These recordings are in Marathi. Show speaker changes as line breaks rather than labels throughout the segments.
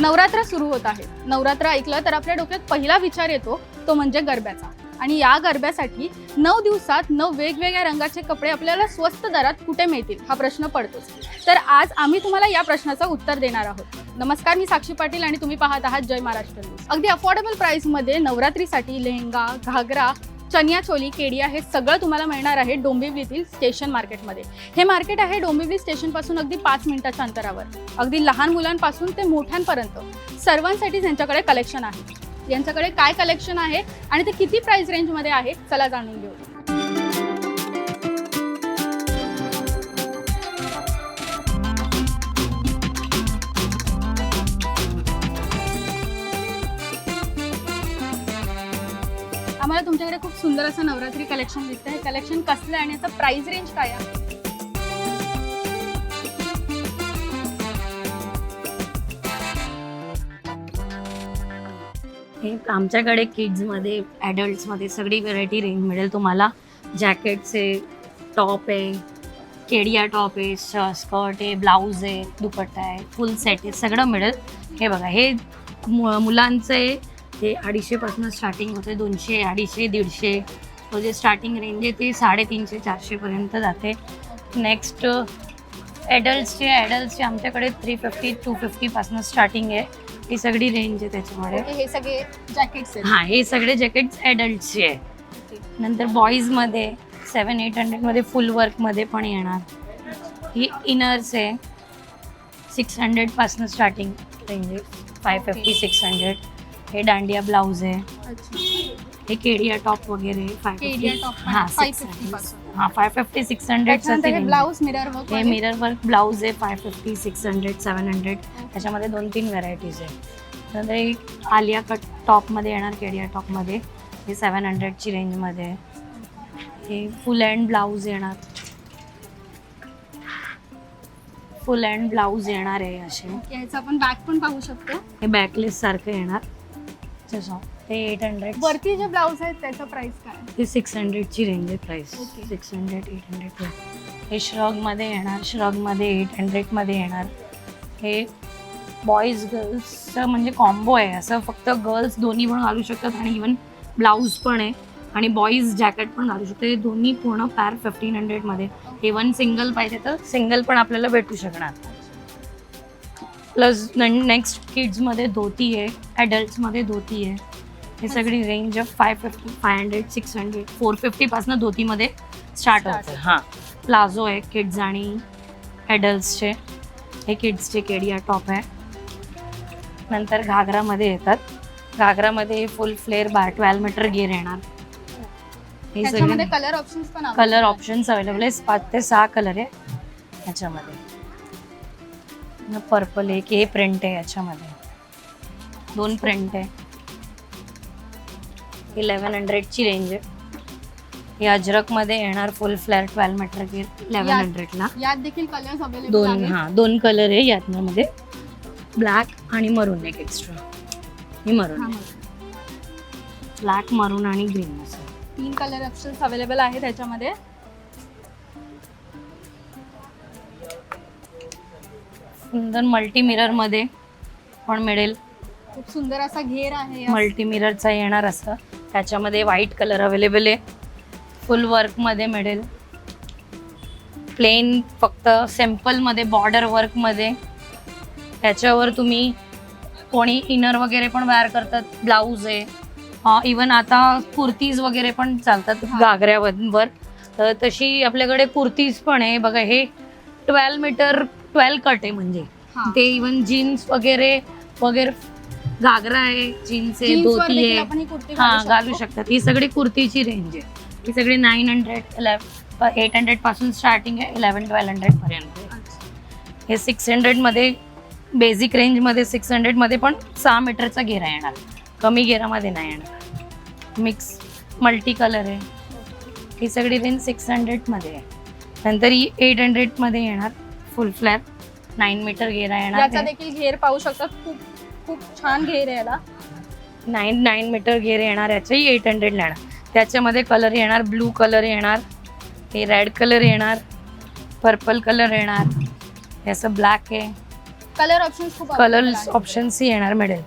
नवरात्र सुरू होत आहे. नवरात्र ऐकलं तर आपल्या डोक्यात पहिला विचार येतो तो म्हणजे गरब्याचा. आणि या गरब्यासाठी 9 दिवसात 9 वेगवेगळ्या रंगाचे कपडे आपल्याला स्वस्त दरात कुठे मिळतील हा प्रश्न पडतोच. तर आज आम्ही तुम्हाला या प्रश्नाचं उत्तर देणार आहोत. नमस्कार, मी साक्षी पाटील आणि तुम्ही पाहत आहात जय महाराष्ट्र न्यूज. अगदी अफोर्डेबल प्राइसमध्ये नवरात्रीसाठी लेहंगा, घागरा, चनिया चोली, केडिया हे सगळं तुम्हाला मिळणार आहे डोंबिवलीतील स्टेशन मार्केटमध्ये. हे मार्केट आहे डोंबिवली स्टेशनपासून अगदी 5 मिनिटाच्या अंतरावर. अगदी लहान मुलांपासून ते मोठ्यांपर्यंत सर्वांसाठी त्यांच्याकडे कलेक्शन आहे. यांच्याकडे काय कलेक्शन आहे आणि ते किती प्राइस रेंजमध्ये आहे चला जाणून घेऊ. आम्हाला तुमच्याकडे खूप सुंदर असं नवरात्री कलेक्शन दिसतं. हे कलेक्शन कसलं आहे आणि याचं प्राइस रेंज काय आहे?
हे आमच्याकडे किड्समध्ये, ॲडल्ट्समध्ये सगळी व्हरायटी रेंज मिळेल तुम्हाला. जॅकेट्स टॉप आहे, केडिया टॉप आहे, स्कर्ट आहे, ब्लाऊज आहे, दुपट्टा आहे, फुल सेट आहे, सगळं मिळेल. हे बघा, हे मुलांचं आहे. हे 250पासून स्टार्टिंग होते. 200, 250, 150 जे स्टार्टिंग रेंज आहे ते 350, 400पर्यंत जाते. नेक्स्ट ॲडल्ट्सचे आमच्याकडे 350, 250पासून स्टार्टिंग आहे. ही सगळी रेंज आहे त्याच्यामध्ये.
हे सगळे जॅकेट्स आहेत.
हां, हे सगळे जॅकेट्स ॲडल्ट्सचे आहे. नंतर बॉईजमध्ये 700-800मध्ये फुल वर्कमध्ये पण येणार. ही इनर्स आहे. 600पासून स्टार्टिंग रेंज आहे. 550, 600. हे दांडिया ब्लाऊज आहे. हे केडिया टॉप वगैरे 550. हां, 550, 600.
Blouse mirror work.
हे मिरर वर्क ब्लाऊज आहे 550, 600, 700. त्याच्यामध्ये 2-3 व्हरायटीज आहे. नंतर एक आलिया कट टॉपमध्ये येणार, केडिया टॉपमध्ये. हे 700ची रेंजमध्ये आहे. हे फुल हँड ब्लाऊज येणार. फुल हँड ब्लाऊज येणार आहे असे.
याचं आपण बॅक पण पाहू शकतो.
हे बॅकलेस सारखं येणार. तसं ते 800.
वरती जे ब्लाऊज आहेत त्याचं प्राइस काय?
हे 600ची रेंज आहे प्राइस. 600, 800. हे श्रगमध्ये येणार. श्रगमध्ये 800मध्ये येणार. हे बॉईज गर्ल्सचं म्हणजे कॉम्बो आहे. असं फक्त गर्ल्स दोन्ही पण घालू शकतात आणि इवन ब्लाऊज पण आहे आणि बॉईज जॅकेट पण घालू शकतो. हे दोन्ही पूर्ण पॅर 1500मध्ये. इवन सिंगल पाहिजे तर सिंगल पण आपल्याला भेटू शकणार. प्लस नेक्स्ट किड्समध्ये धोती आहे, ॲडल्ट्समध्ये धोती आहे. हे सगळी रेंज ऑफ 550, 500, 600, 450पासून धोतीमध्ये स्टार्ट होतं. हां, प्लाझो आहे किड्स आणि ॲडल्ट्सचे. हे किड्सचे केडिया टॉप आहे. नंतर घागरामध्ये येतात. घागरामध्ये फुल फ्लेअर 12 मीटर घेर येणार. हे सगळे
कलर ऑप्शन्स पण
कलर ऑप्शन्स अवेलेबल आहे. 5 ते 6 कलर आहे ह्याच्यामध्ये. पर्पल आहे की हे प्रिंट आहे याच्यामध्ये. 2 प्रिंट आहे. 1100ची रेंज आहे. हे अजरकमध्ये येणार फुल फ्लेअर 12 मीटर घेर 1100ला.
यात देखील कलर्स अवेलेबल आहेत.
2 कलर आहे यातमध्ये. ब्लॅक आणि मरून एक एक्स्ट्रा. ही मरून, ब्लॅक, मरून आणि ग्रीन असं
3 कलर ऑप्शन्स अवेलेबल आहेत त्याच्यामध्ये.
सुंदर मल्टी मिरर मध्ये पण मिळेल.
खूप सुंदर असा घेर आहे.
मल्टी मिररचा येणार असं. त्याच्यामध्ये व्हाईट कलर अवेलेबल आहे. फुल वर्कमध्ये मिळेल. प्लेन फक्त सिम्पलमध्ये बॉर्डर वर्कमध्ये. त्याच्यावर तुम्ही कोणी इनर वगैरे पण वेअर करतात. ब्लाऊज आहे. इवन आता कुर्तीज वगैरे पण चालतात घागऱ्यावर. तर तशी आपल्याकडे कुर्तीज पण आहे. बघा, हे 12 मीटर 12 कट आहे. म्हणजे ते इवन जीन्स वगैरे घागरा आहे, जीन्स आहे, धोती आहे, हां, घालू शकतात. ही सगळी कुर्तीची रेंज आहे. ही सगळी 900, 800 पासून स्टार्टिंग आहे. 1100-1200 पर्यंत. हे 600मध्ये बेसिक रेंजमध्ये 600मध्ये पण 6 मीटरचा घेरा येणार. कमी घेरामध्ये नाही येणार. मिक्स मल्टी कलर आहे. ही सगळी रेंज 600मध्ये आहे. नंतर ही 800मध्ये येणार फुल फ्लॅर 9 मीटर घेरा
याचा
येणार.
देखील घेर पाहू शकता, खूप खूप छान घेर आहे याला.
9 मीटर घेर येणार. याच्याही 800 येणार. त्याच्यामध्ये कलर येणार, ब्लू कलर येणार, हे रेड कलर येणार, पर्पल कलर येणार, हे असं ब्लॅक आहे.
कलर ऑप्शन खूप
कलर
available आहेत.
ऑप्शन्सही येणार मिळेल.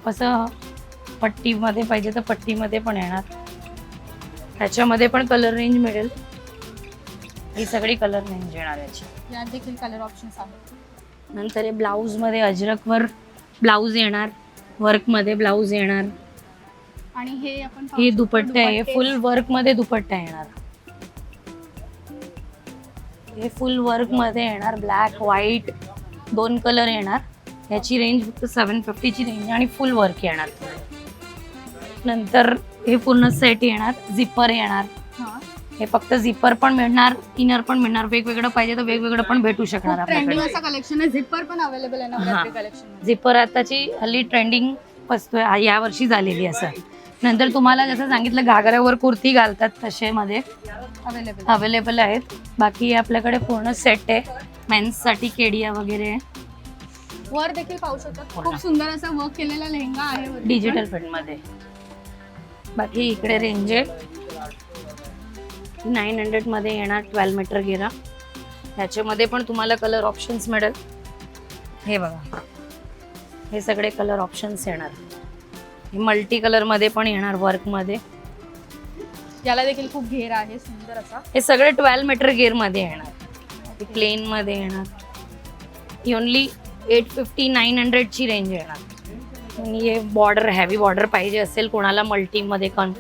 असं पट्टीमध्ये पाहिजे तर पट्टीमध्ये पण येणार. ह्याच्यामध्ये पण कलर रेंज मिळेल. ही सगळी कलर रेंज येणार याची.
यात देखील कलर ऑप्शन्स आहेत.
नंतर हे ब्लाऊजमध्ये अजरकवर ब्लाऊज येणार, वर्कमध्ये ब्लाऊज येणार.
आणि हे आपण पाहू
हे
शकतो,
दुपट्टे आहे,
दुपट्टे.
फुल वर्कमध्ये दुपट्टा येणार. हे फुल वर्कमध्ये येणार, ब्लॅक व्हाईट 2 कलर येणार. याची रेंज फक्त 750ची रेंज आणि फुल वर्क येणार. नंतर हे पूर्ण सेट येणार, झिपर येणार.
हा.
हे फक्त झिपर पण मिळणार, इनर पण मिळणार. वेगवेगळं पाहिजे तर वेगवेगळं पण भेटू शकणार
ट्रेंडिंग
आपल्याकडे.
असं कलेक्शन आहे. झिपर पण अवेलेबल आहे नवरात्री
हा.
कलेक्शन.
झिपर आताची हल्ली ट्रेंडिंग असतोय, या वर्षी झालेली असं. नंतर तुम्हाला जसं सांगितलं घागऱ्यावर कुर्ती घालतात तसे मध्ये
अवेलेबल.
अवेलेबल आहेत. बाकी आपल्याकडे पूर्ण सेट आहे. मेन्ससाठी केडिया वगैरे
वर देखील पाहू शकतात,
पूर्ण.
खूप सुंदर असा वर्क केलेला लेहंगा आहे वरती.
डिजिटल प्रिंटमध्ये. बाकी इकडे रेंज आहे 900मध्ये येणार, 12 मीटर घेरा. ह्याच्यामध्ये पण तुम्हाला कलर ऑप्शन्स मिळेल. हे बघा, हे सगळे कलर ऑप्शन्स येणार. हे मल्टी कलरमध्ये पण येणार, वर्कमध्ये.
याला देखील खूप घेर आहे सुंदर असा.
हे सगळे 12 मीटर मध्ये येणार. प्लेनमध्ये येणार. ही ओनली 850 900ची रेंज येणार. आणि हे बॉर्डर, हॅवी बॉर्डर पाहिजे असेल कोणाला मल्टीमध्ये पण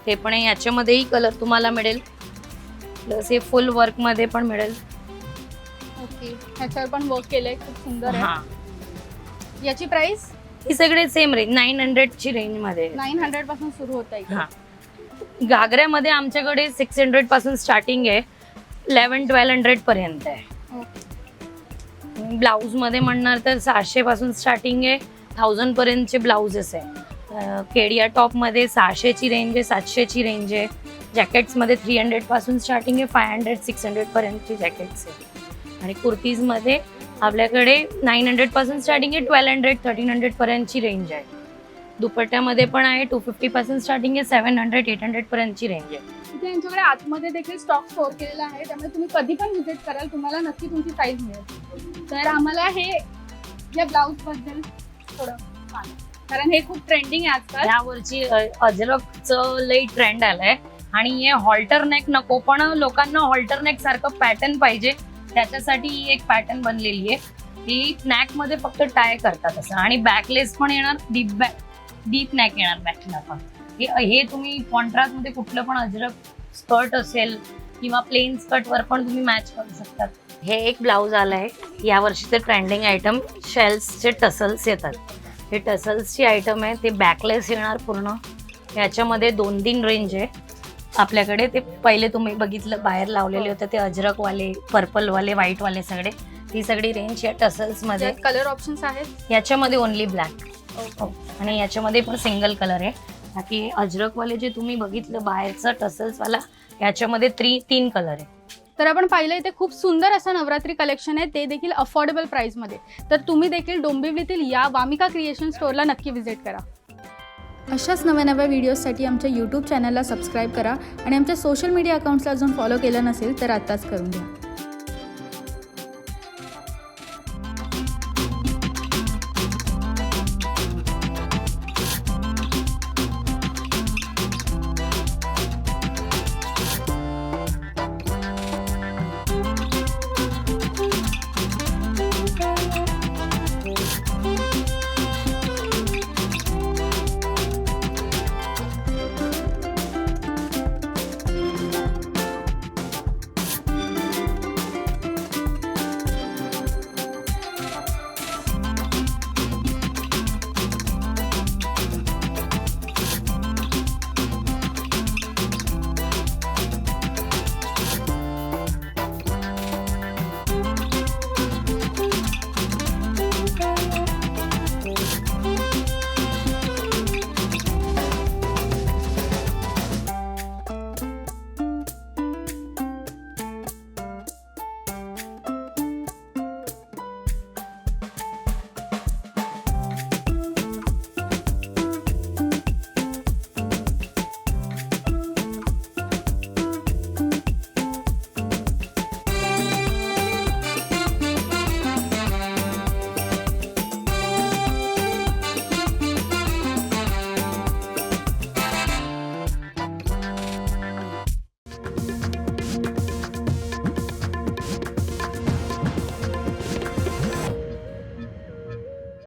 ते पण आहे. याच्यामध्येही कलर तुम्हाला मिळेल. प्लस हे फुल वर्कमध्ये पण मिळेल.
ओके, ह्याच्यावर पण वर्क केलंय, खूप सुंदर
हां,
आहे. याची प्राइस
ही सगळे सेम रेंज 900ची रेंजमध्ये.
900 पासून सुरू होत आहे.
हां, घागऱ्यामध्ये आमच्याकडे 600 पासून स्टार्टिंग आहे, 1100-1200 पर्यंत आहे. ब्लाऊजमध्ये म्हणणार तर 600 पासून स्टार्टिंग आहे, 1000 पर्यंतचे ब्लाउजेस आहे. केडिया टॉपमध्ये 600ची रेंज आहे, 700ची रेंज आहे. जॅकेट्समध्ये 300 पासून स्टार्टिंग आहे, 500-600 पर्यंतची जॅकेट्स आहे. आणि कुर्तीजमध्ये आपल्याकडे 900 पासून स्टार्टिंग आहे, 1200-1300 पर्यंतची रेंज आहे. दुपट्ट्यामध्ये पण आहे, 250 पासून स्टार्टिंग आहे, 700-800 पर्यंतची रेंज आहे.
इथे यांच्याकडे आतमध्ये देखील स्टॉक स्टोअर केलेला आहे, त्यामुळे तुम्ही कधी पण व्हिजिट कराल तुम्हाला नक्की तुमची साईज मिळेल. तर आम्हाला हे या ब्लाऊज बद्दल थोडं सांगा, कारण हे खूप ट्रेंडिंग आहे आजकाल.
यावरची अजरकचं लई ट्रेंड आलाय. आणि हे हॉल्टर नेक नको, पण लोकांना हॉल्टर नेक सारखं पॅटर्न पाहिजे, त्याच्यासाठी ही एक पॅटर्न बनलेली आहे. ही नॅक मध्ये फक्त टाय करतात असं. आणि बॅकलेस पण येणार, डीप नॅक येणार बॅकला पण. हे तुम्ही कॉन्ट्रास्ट मध्ये कुठलं पण अजरक स्कर्ट असेल किंवा प्लेन स्कर्ट वर पण तुम्ही मॅच करू शकतात. हे एक ब्लाऊज आलंय या वर्षीचे ट्रेंडिंग आयटम, शेल्सचे टसल्स येतात. हे टसल्सची आयटम आहे, ते बॅकलेस येणार पूर्ण. याच्यामध्ये 2-3 रेंज आहे आपल्याकडे. ते पहिले तुम्ही बघितलं बाहेर लावलेले होते ते अजरकवाले, पर्पलवाले, व्हाईटवाले सगळे. ही सगळी रेंज या टसल्समध्ये.
कलर ऑप्शन्स आहेत.
याच्यामध्ये ओनली ब्लॅक आणि याच्यामध्ये पण सिंगल कलर आहे. बाकी अजरकवाले जे तुम्ही बघितलं बाहेरचं टसल्सवाला, याच्यामध्ये 3 कलर आहे.
तर आपण पाहिलं इथे खूप सुंदर असं नवरात्री कलेक्शन आहे, ते देखील अफोर्डेबल प्राइसमध्ये. तर तुम्ही देखील डोंबिवलीतील या वामिका क्रिएशन स्टोअरला नक्की व्हिजिट करा. अशाच नव्या नव्या व्हिडिओजसाठी आमच्या यूट्यूब चॅनलला सबस्क्राईब करा आणि आमच्या सोशल मीडिया अकाउंट्सला अजून फॉलो केलं नसेल तर आत्ताच करून द्या.